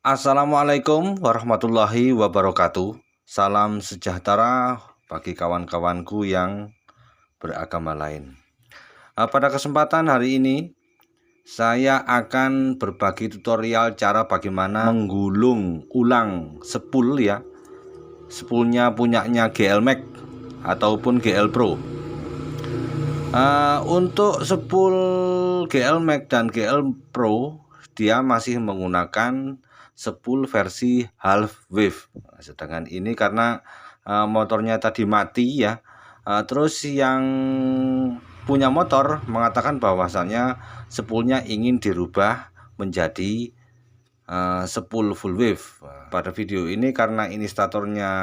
Assalamualaikum warahmatullahi wabarakatuh. Salam sejahtera bagi kawan-kawanku yang beragama lain. Pada kesempatan hari ini saya akan berbagi tutorial cara bagaimana menggulung ulang spool ya. Spoolnya punyanya GL Max ataupun GL Pro. Untuk spool GL Max dan GL Pro dia masih menggunakan spool versi half wave. Sedangkan ini karena motornya tadi mati ya. Terus yang punya motor mengatakan bahwasannya spoolnya ingin dirubah menjadi spool full wave. Pada video ini karena ini statornya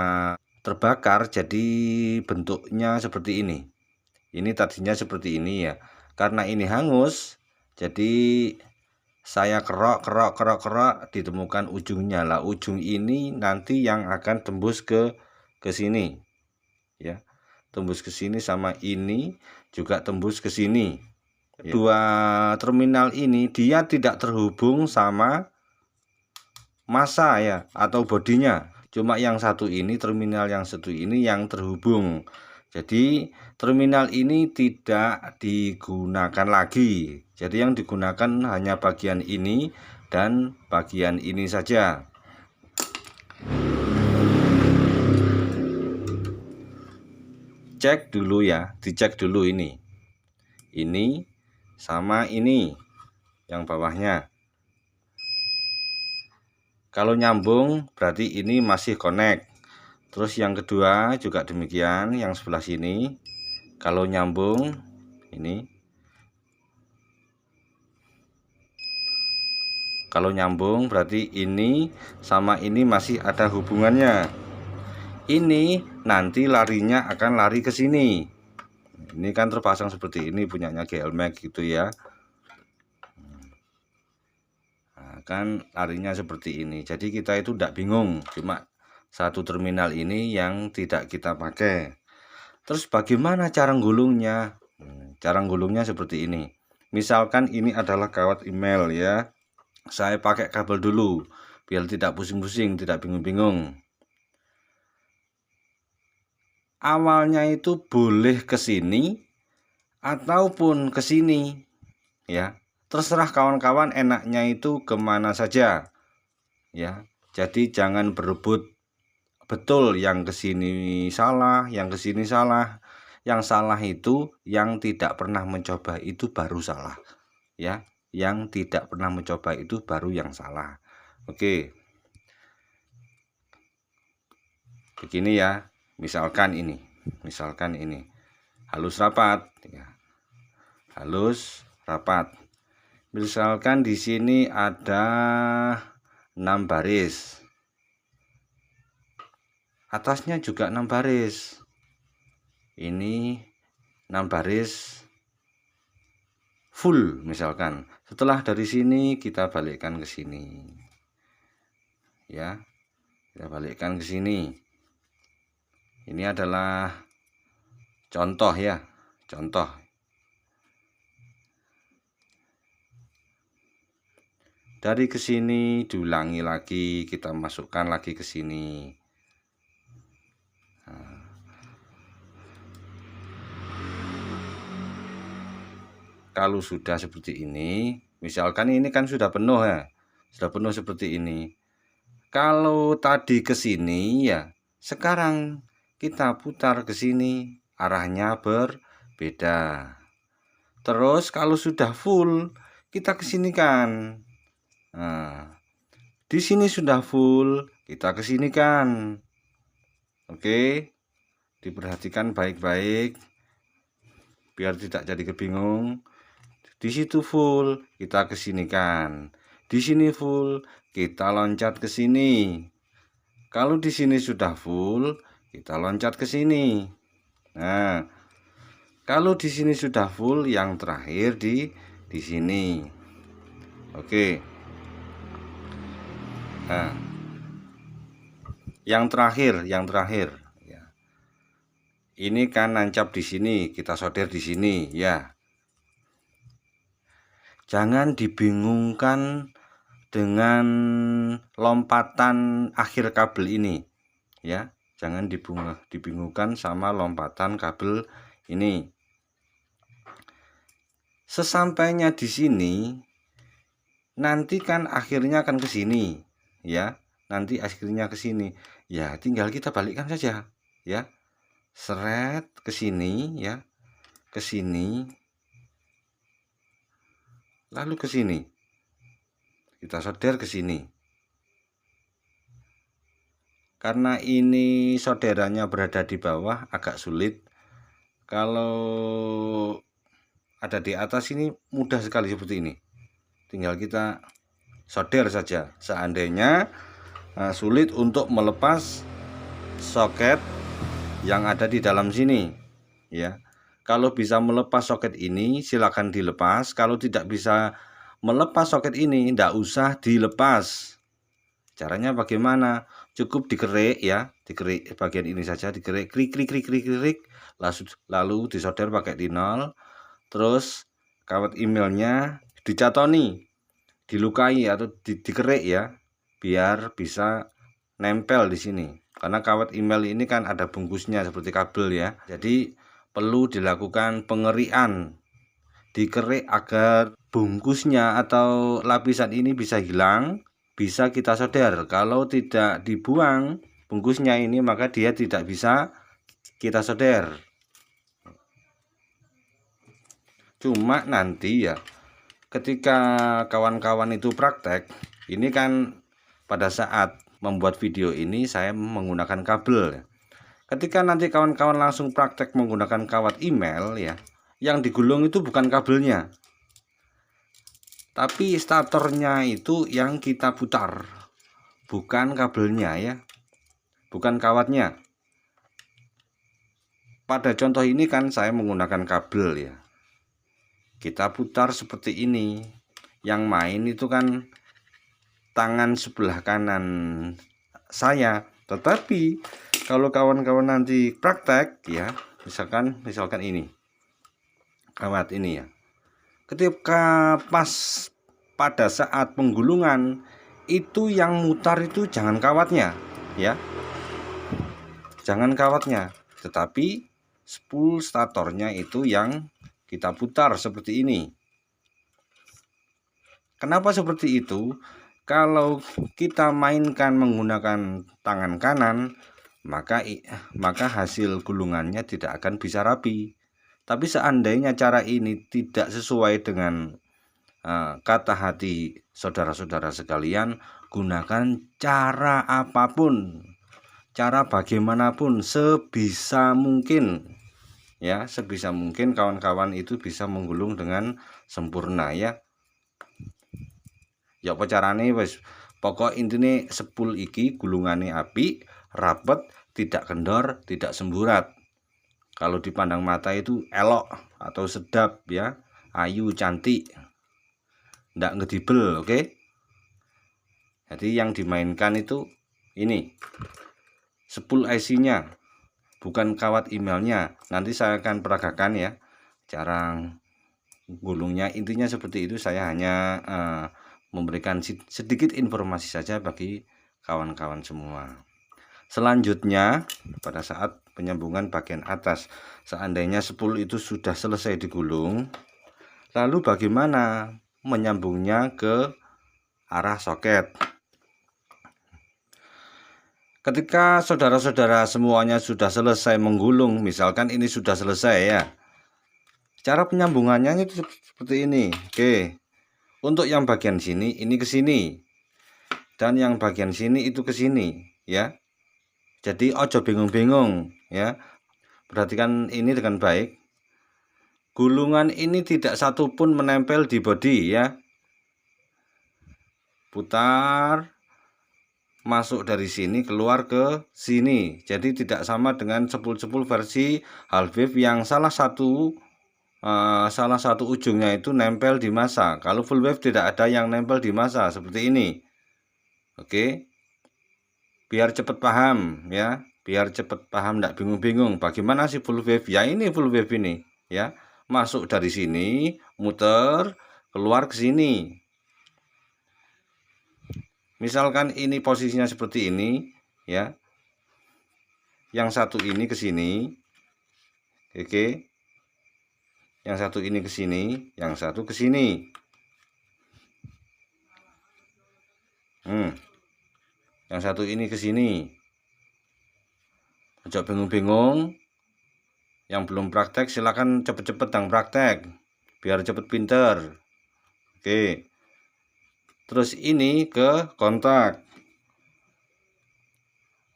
terbakar jadi bentuknya seperti ini. Ini tadinya seperti ini ya. Karena ini hangus jadi saya kerok ditemukan ujungnya lah. Ujung ini nanti yang akan tembus ke sini ya, tembus ke sini, sama ini juga tembus ke sini. Dua terminal ini dia tidak terhubung sama massa ya atau bodinya, cuma yang satu ini, terminal yang satu ini yang terhubung. Jadi terminal ini tidak digunakan lagi. Jadi yang digunakan hanya bagian ini dan bagian ini saja. Cek dulu ya, dicek dulu ini sama ini yang bawahnya. Kalau nyambung berarti ini masih connect. Terus yang kedua juga demikian, yang sebelah sini kalau nyambung ini, kalau nyambung berarti ini sama ini masih ada hubungannya. Ini nanti larinya akan lari ke sini. Ini kan terpasang seperti ini punyanya GL Max gitu ya. Nah, kan larinya seperti ini. Jadi kita itu tidak bingung, cuma satu terminal ini yang tidak kita pakai. Terus bagaimana cara gulungnya? Cara gulungnya seperti ini. Misalkan ini adalah kawat email ya. Saya pakai kabel dulu biar tidak pusing-pusing, tidak bingung-bingung. Awalnya itu boleh ke sini ataupun ke sini ya. Terserah kawan-kawan enaknya itu kemana saja ya. Jadi jangan berebut betul yang ke sini salah, yang ke sini salah. Yang salah itu yang tidak pernah mencoba itu baru salah ya. Yang tidak pernah mencoba itu baru yang salah. Oke, begini ya. Misalkan ini halus rapat ya. Halus rapat. Misalkan di sini ada 6 baris. Atasnya juga 6 baris. Ini 6 baris full misalkan. Setelah dari sini kita balikkan ke sini. Ya. Kita balikkan ke sini. Ini adalah contoh ya, contoh. Dari ke sini diulangi lagi, kita masukkan lagi ke sini. Kalau sudah seperti ini, misalkan ini kan sudah penuh ya, sudah penuh seperti ini. Kalau tadi ke sini ya, sekarang kita putar ke sini, arahnya berbeda. Terus kalau sudah full, kita ke sini kan. Nah, di sini sudah full, kita ke sini kan. Oke, diperhatikan baik-baik biar tidak jadi kebingung. Di situ full, kita ke sini kan. Di sini full, kita loncat ke sini. Kalau di sini sudah full, kita loncat ke sini. Nah, kalau di sini sudah full, yang terakhir di sini. Oke. Nah, yang terakhir ya. Ini kan nancap di sini, kita solder di sini ya. Jangan dibingungkan dengan lompatan akhir kabel ini ya. Jangan dibingungkan sama lompatan kabel ini. Sesampainya di sini, nanti kan akhirnya akan ke sini ya. Nanti akhirnya ke sini. Ya, tinggal kita balikkan saja ya. Seret ke sini ya. Ke sini. Lalu ke sini. Kita solder ke sini. Karena ini solderannya berada di bawah, agak sulit. Kalau ada di atas ini mudah sekali seperti ini. Tinggal kita solder saja. Seandainya sulit untuk melepas soket yang ada di dalam sini ya. Kalau bisa melepas soket ini silakan dilepas. Kalau tidak bisa melepas soket ini, tidak usah dilepas. Caranya bagaimana? Cukup dikerik ya, dikerik bagian ini saja, dikerik, klik klik klik klik klik, lalu disolder pakai tinol. Terus kawat emailnya dicatoni, dilukai atau dikerik ya, biar bisa nempel di sini. Karena kawat email ini kan ada bungkusnya seperti kabel ya. Jadi perlu dilakukan pengerian, dikerik agar bungkusnya atau lapisan ini bisa hilang, bisa kita solder. Kalau tidak dibuang bungkusnya ini, maka dia tidak bisa kita solder. Cuma nanti ya, ketika kawan-kawan itu praktek, ini kan pada saat membuat video ini saya menggunakan kabel. Ketika nanti kawan-kawan langsung praktek menggunakan kawat email ya, yang digulung itu bukan kabelnya, tapi statornya itu yang kita putar, bukan kabelnya ya, bukan kawatnya. Pada contoh ini kan saya menggunakan kabel ya, kita putar seperti ini. Yang main itu kan tangan sebelah kanan saya, tetapi kalau kawan-kawan nanti praktek ya, misalkan ini kawat ini ya, ketika pas pada saat penggulungan itu yang mutar itu jangan kawatnya ya, jangan kawatnya, tetapi spool statornya itu yang kita putar seperti ini. Kenapa seperti itu? Kalau kita mainkan menggunakan tangan kanan, maka hasil gulungannya tidak akan bisa rapi. Tapi seandainya cara ini tidak sesuai dengan kata hati saudara-saudara sekalian, gunakan cara apapun, cara bagaimanapun, sebisa mungkin ya, sebisa mungkin kawan-kawan itu bisa menggulung dengan sempurna ya. Ya apa carane wis, pokok intine sepul iki gulungane apik, rapet, tidak kendor, tidak semburat. Kalau dipandang mata itu elok atau sedap ya, ayu, cantik, ndak ngedibel, oke? Jadi yang dimainkan itu ini spool IC-nya, bukan kawat emailnya. Nanti saya akan peragakan ya cara gulungnya. Intinya seperti itu. Saya hanya memberikan sedikit informasi saja bagi kawan-kawan semua. Selanjutnya pada saat penyambungan bagian atas, seandainya spool itu sudah selesai digulung, lalu bagaimana menyambungnya ke arah soket? Ketika saudara-saudara semuanya sudah selesai menggulung, misalkan ini sudah selesai ya, cara penyambungannya itu seperti ini. Oke, untuk yang bagian sini ini ke sini, dan yang bagian sini itu ke sini ya. Jadi ojo bingung-bingung ya, perhatikan ini dengan baik. Gulungan ini tidak satupun menempel di bodi ya, putar, masuk dari sini keluar ke sini. Jadi tidak sama dengan sepul-sepul versi half wave yang salah satu ujungnya itu nempel di masa. Kalau full wave tidak ada yang nempel di masa seperti ini. Oke, biar cepat paham ya, biar cepat paham, tidak bingung-bingung bagaimana sih full wave ya. Ini full wave ini ya, masuk dari sini, muter, keluar ke sini. Misalkan ini posisinya seperti ini ya. Yang satu ini ke sini. Oke. Yang satu ini ke sini, yang satu ke sini. Yang satu ini ke sini. Ojo bingung-bingung. Yang belum praktek silakan cepet-cepet yang praktek biar cepet pinter. Oke. Terus ini ke kontak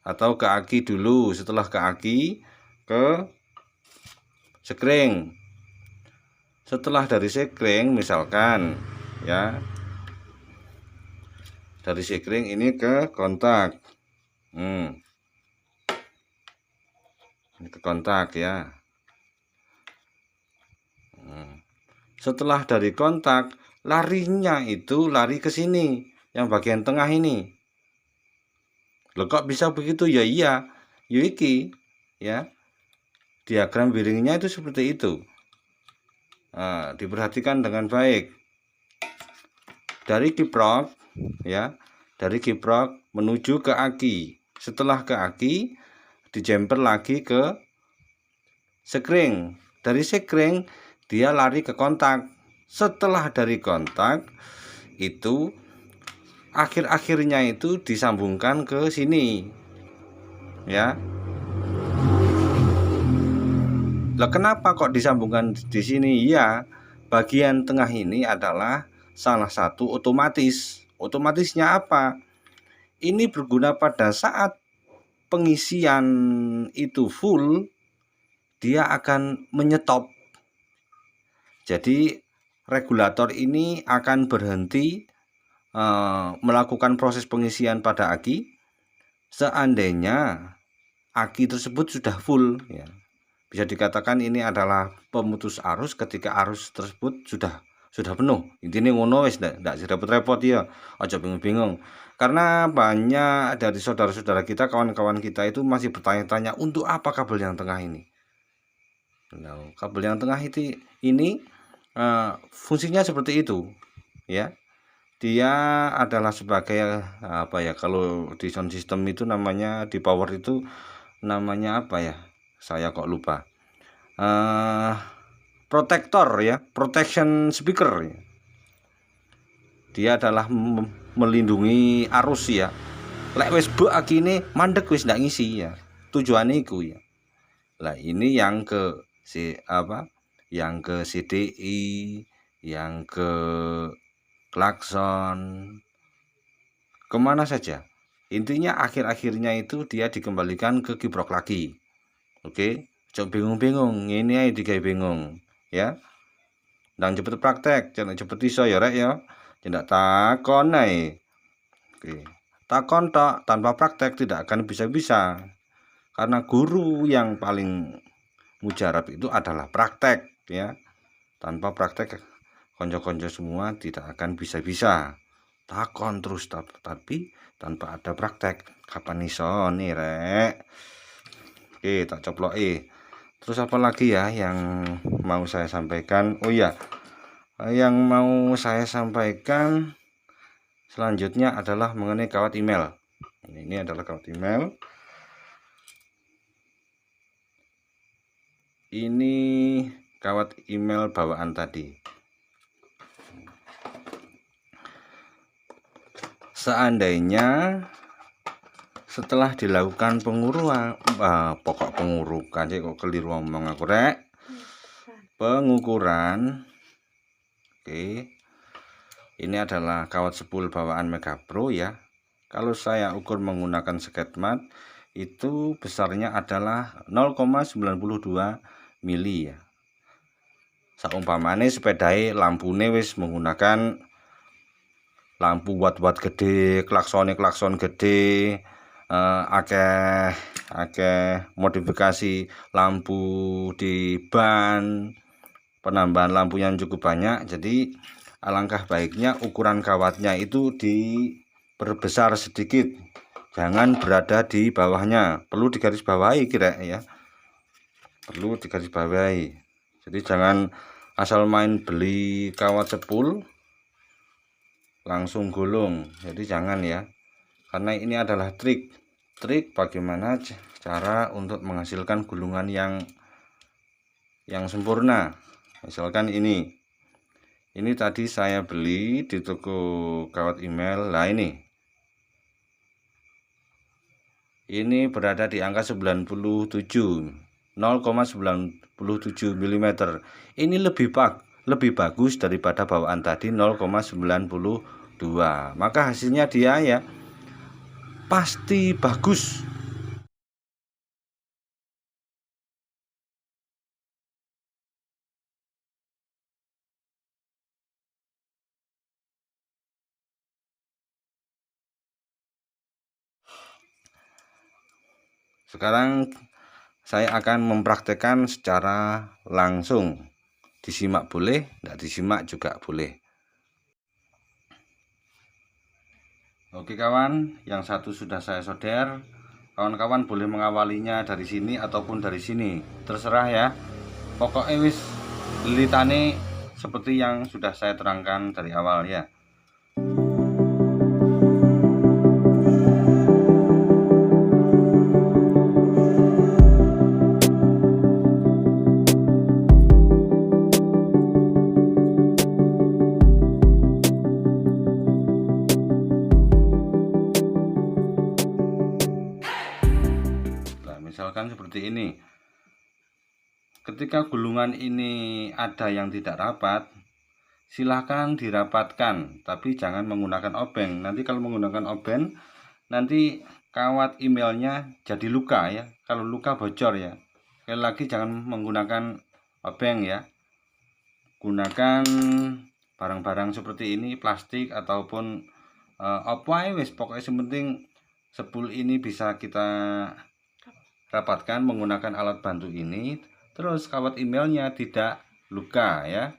atau ke aki dulu. Setelah ke aki ke sekring. Setelah dari sekring misalkan ya, dari sekring ini ke kontak. Ini ke kontak ya. Setelah dari kontak, larinya itu lari ke sini, yang bagian tengah ini. Loh kok bisa begitu? Ya iya, Yuiki ya. Diagram biringnya itu seperti itu. Nah, diperhatikan dengan baik. Dari kiprok ya, dari kiprok menuju ke aki. Setelah ke aki, dijemper lagi ke sekring. Dari sekring dia lari ke kontak. Setelah dari kontak itu akhir-akhirnya itu disambungkan ke sini ya. Lah kenapa kok disambungkan di sini? Ya, bagian tengah ini adalah salah satu otomatis. Otomatisnya apa? Ini berguna pada saat pengisian itu full, dia akan menyetop. Jadi regulator ini akan berhenti melakukan proses pengisian pada aki seandainya aki tersebut sudah full ya. Bisa dikatakan ini adalah pemutus arus ketika arus tersebut sudah penuh. Intinya ngono wis ndak repot-repot ya. Aja bingung-bingung. Karena banyak dari saudara-saudara kita, kawan-kawan kita itu masih bertanya-tanya untuk apa kabel yang tengah ini. Nah, kabel yang tengah ini fungsinya seperti itu ya. Dia adalah sebagai apa ya, kalau di sound system itu namanya, di power itu namanya apa ya, saya kok lupa. Protektor ya, protection speaker ya. Dia adalah melindungi arus ya. Lek wis bek akine mandek wis ndak ngisi ya. Tujuannya iku ya. Lah ini yang ke yang ke CDI, yang ke klakson, kemana saja. Intinya akhir-akhirnya itu dia dikembalikan ke kiprok lagi. Oke, jangan bingung-bingung, ini aja digawe bingung ya. Dan cepet praktek, jangan cepet iso ya rek ya. Tidak takon ae. Oke. Takon tok tanpa praktek tidak akan bisa-bisa. Karena guru yang paling mujarab itu adalah praktek ya. Tanpa praktek konco-konco semua tidak akan bisa-bisa. Takon terus tapi tanpa ada praktek kapan iso nih rek. Oke, tak coploki. Terus apa lagi ya yang mau saya sampaikan? Oh ya, yang mau saya sampaikan selanjutnya adalah mengenai kawat email. Ini adalah kawat email. Ini kawat email bawaan tadi. Seandainya setelah dilakukan pengurukan, pokok pengurukan sih kok keliru ngomong aku rek. Pengukuran. Oke. Ini adalah kawat sepul bawaan Mega Pro ya. Kalau saya ukur menggunakan sketmat itu besarnya adalah 0,92 mili ya. Saumpamane sepedai lampune wis menggunakan lampu watt gede, klakson gede, akeh modifikasi lampu di ban, penambahan lampu yang cukup banyak. Jadi alangkah baiknya ukuran kawatnya itu diperbesar sedikit, jangan berada di bawahnya. Perlu digarisbawahi kira ya, perlu digarisbawahi. Jadi jangan asal main beli kawat sepul langsung gulung, jadi jangan ya. karena ini adalah trik bagaimana cara untuk menghasilkan gulungan yang sempurna. Misalkan ini tadi saya beli di toko kawat email. Nah, ini berada di angka 0,97 mm. Ini lebih bagus daripada bawaan tadi 0,92. Maka hasilnya dia ya pasti bagus. Sekarang saya akan mempraktekkan secara langsung. Disimak boleh, tidak disimak juga boleh. Oke kawan, yang satu sudah saya solder. Kawan-kawan boleh mengawalinya dari sini ataupun dari sini, terserah ya. Pokoknya wis lilitane seperti yang sudah saya terangkan dari awal ya. Misalkan seperti ini. Ketika gulungan ini ada yang tidak rapat, silahkan dirapatkan, tapi jangan menggunakan obeng. Nanti kalau menggunakan obeng, nanti kawat emailnya jadi luka ya. Kalau luka bocor ya. Sekali lagi jangan menggunakan obeng ya. Gunakan barang-barang seperti ini, plastik ataupun apa wis, pokoknya penting spool ini bisa kita rapatkan menggunakan alat bantu ini, terus kawat emailnya tidak luka ya.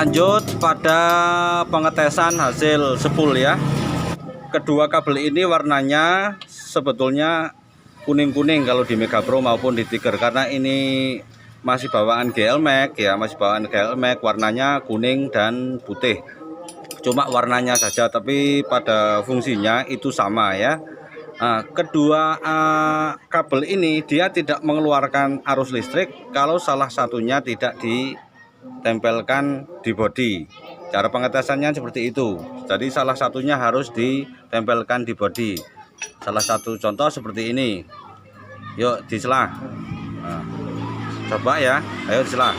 Lanjut pada pengetesan hasil spool ya. Kedua kabel ini warnanya sebetulnya kuning-kuning kalau di Mega Pro maupun di Tiger, karena ini masih bawaan GL Max ya, masih bawaan GL Max, warnanya kuning dan putih. Cuma warnanya saja, tapi pada fungsinya itu sama ya. Nah, kedua kabel ini dia tidak mengeluarkan arus listrik kalau salah satunya tidak ditempelkan di bodi. Cara pengetesannya seperti itu. Jadi salah satunya harus ditempelkan di bodi. Salah satu contoh seperti ini. Yuk diselah. Nah, coba ya, ayo diselah.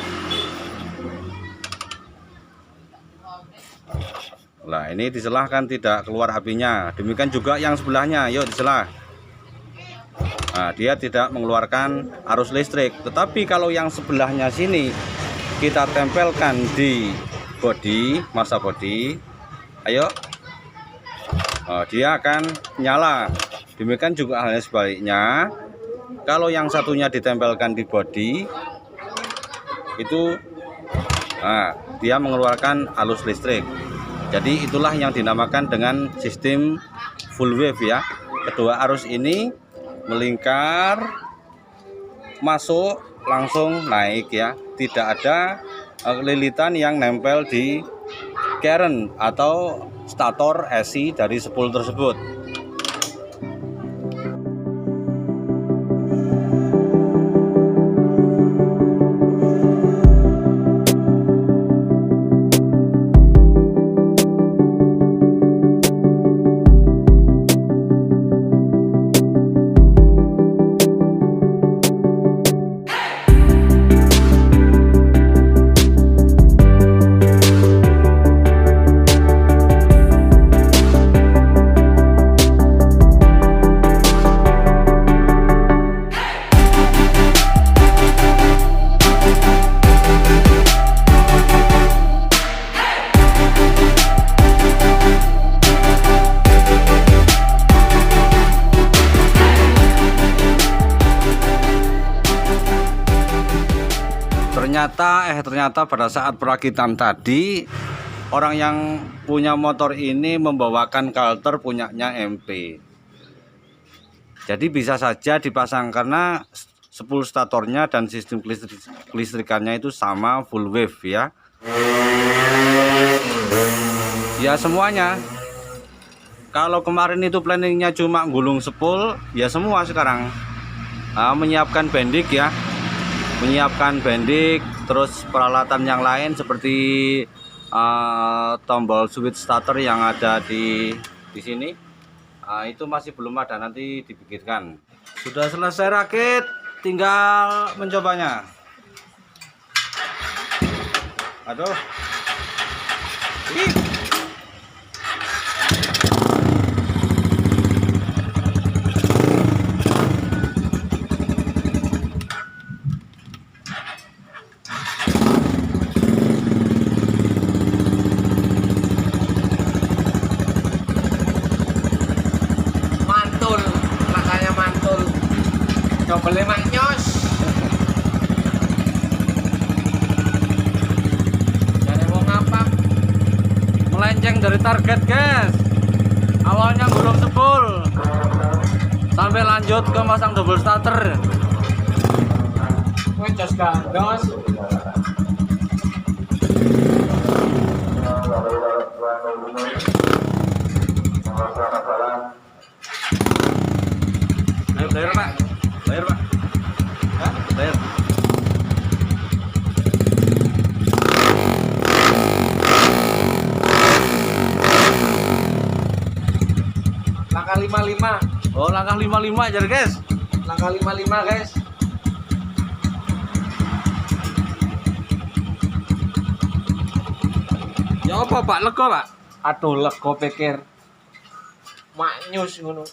Nah, ini diselah kan tidak keluar apinya. Demikian juga yang sebelahnya, yuk diselah. Nah, dia tidak mengeluarkan arus listrik. Tetapi kalau yang sebelahnya sini kita tempelkan di bodi, masa bodi, ayo, dia akan nyala. Demikian juga halnya sebaliknya. Kalau yang satunya ditempelkan di bodi, itu dia mengeluarkan arus listrik. Jadi itulah yang dinamakan dengan sistem full wave ya. Kedua arus ini melingkar, masuk, langsung naik ya. Tidak ada lilitan yang nempel di current atau stator AC dari spool tersebut. Ternyata pada saat perakitan tadi orang yang punya motor ini membawakan Kalter punyanya MP. Jadi bisa saja dipasang karena spool statornya dan sistem kelistrikannya itu sama full wave ya. Ya semuanya. Kalau kemarin itu planningnya cuma gulung spool, ya semua sekarang menyiapkan bendik ya. Menyiapkan bendik, terus peralatan yang lain seperti tombol switch starter yang ada di sini, itu masih belum ada, nanti dipikirkan. Sudah selesai rakit, tinggal mencobanya. Aduh, boleh maknyos. Jadi mau ngapak melenceng dari target guys. Awalnya gulung spool sampai lanjut ke masang double starter. Ngecos gandos. Bayar pak. Bayar pak. Hah? Bayar. Langkah 55. Oh, langkah 55 aja guys. Langkah 55 guys. Ya apa pak? Lego pak? Aduh lego pikir maknyus ngono.